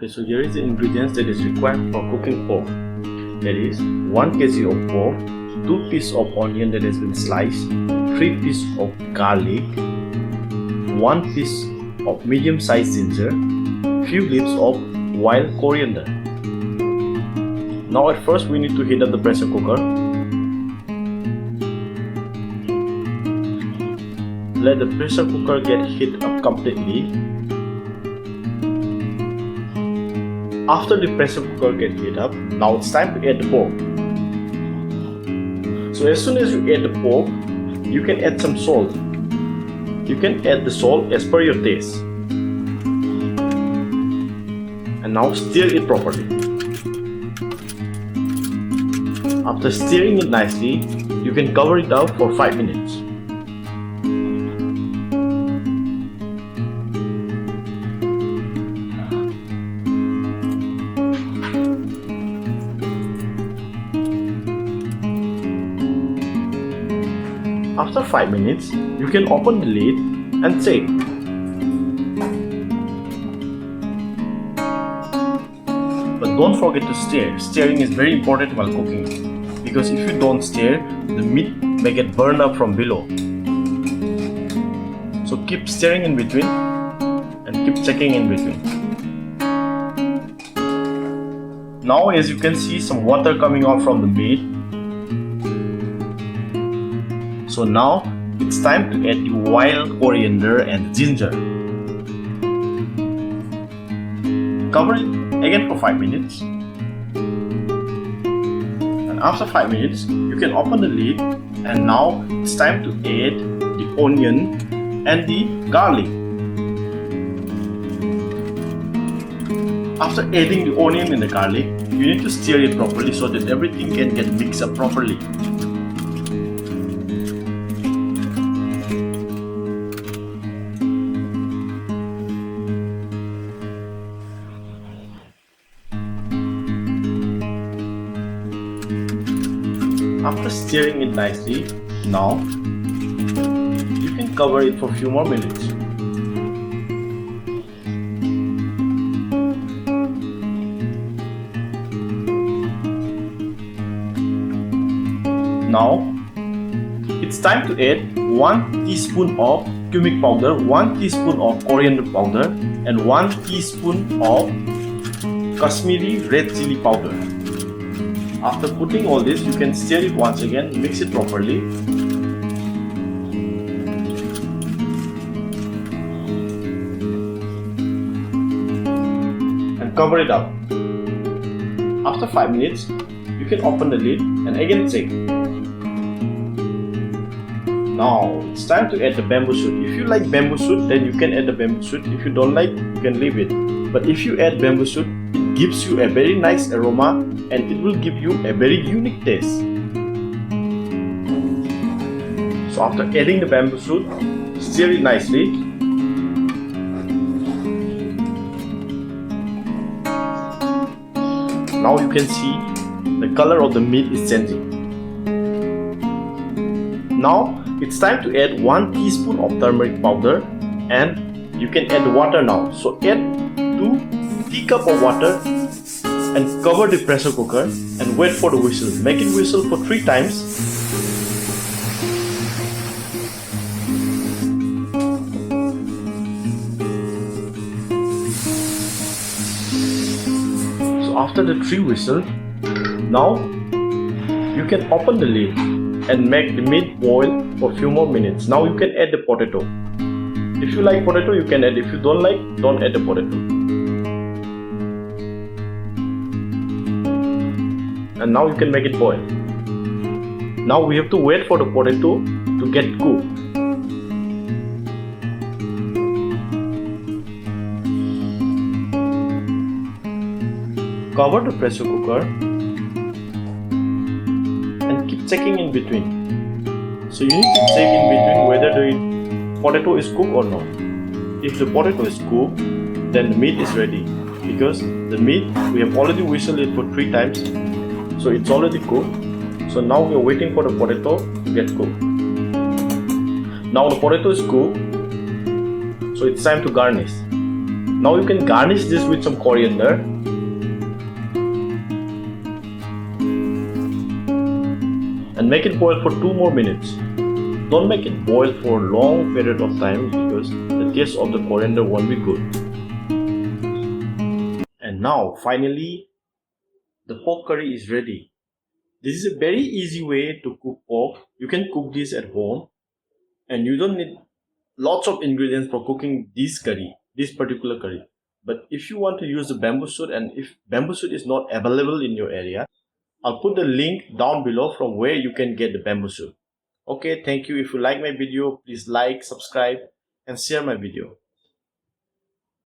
Okay, so here is the ingredients that is required for cooking pork. That is 1 kg of pork, 2 pieces of onion that has been sliced, 3 pieces of garlic, 1 piece of medium-sized ginger, few leaves of wild coriander. Now at first we need to heat up the pressure cooker. Let the pressure cooker get heated up completely. After the pressure cooker gets heated up, now it's time to add the pork. So as soon as you add the pork, you can add some salt. You can add the salt as per your taste. And now stir it properly. After stirring it nicely, you can cover it up for 5 minutes. After 5 minutes, you can open the lid and check. But don't forget to stir. Stirring is very important while cooking, because if you don't stir, the meat may get burned up from below. So keep stirring in between and keep checking in between. Now as you can see, some water coming out from the meat. So now it's time to add the wild coriander and ginger. Cover it again for 5 minutes. And after 5 minutes, you can open the lid, and now it's time to add the onion and the garlic. After adding the onion and the garlic, you need to stir it properly so that everything can get mixed up properly. After stirring it nicely, now you can cover it for a few more minutes. Now it's time to add 1 teaspoon of turmeric powder, 1 teaspoon of coriander powder, and 1 teaspoon of Kashmiri red chili powder. After putting all this, you can stir it once again, mix it properly. And cover it up. After 5 minutes, you can open the lid and again check. Now it's time to add the bamboo shoot. If you like bamboo shoot, then you can add the bamboo shoot. If you don't like, you can leave it. But if you add bamboo shoot, it gives you a very nice aroma and it will give you a very unique taste. So after adding the bamboo shoot, stir it nicely. Now you can see the color of the meat is changing. Now it's time to add 1 teaspoon of turmeric powder, and you can add water now. So add 2 teacups of water and cover the pressure cooker and wait for the whistle. Make it whistle for 3 times. So after the 3 whistles, now you can open the lid and make the meat boil for a few more minutes. Now you can add the potato. If you like potato, you can add. If you don't like, don't add the potato. And now you can make it boil. Now we have to wait for the potato to get cooked. Cover the pressure cooker and keep checking in between. So you need to check in between whether the potato is cooked or not. If the potato is cooked, then the meat is ready, because the meat we have already whistled it for 3 times. So it's already cooked. So now we are waiting for the potato to get cooked. Now the potato is cooked, so it's time to garnish. Now you can garnish this with some coriander. And make it boil for 2 more minutes. Don't make it boil for a long period of time because the taste of the coriander won't be good. And now finally the pork curry is ready. This is a very easy way to cook pork. You can cook this at home and you don't need lots of ingredients for cooking this particular curry. But if you want to use the bamboo shoot and if bamboo shoot is not available in your area, I'll put the link down below from where you can get the bamboo shoot. Okay, thank you. If you like my video, please like, subscribe and share my video.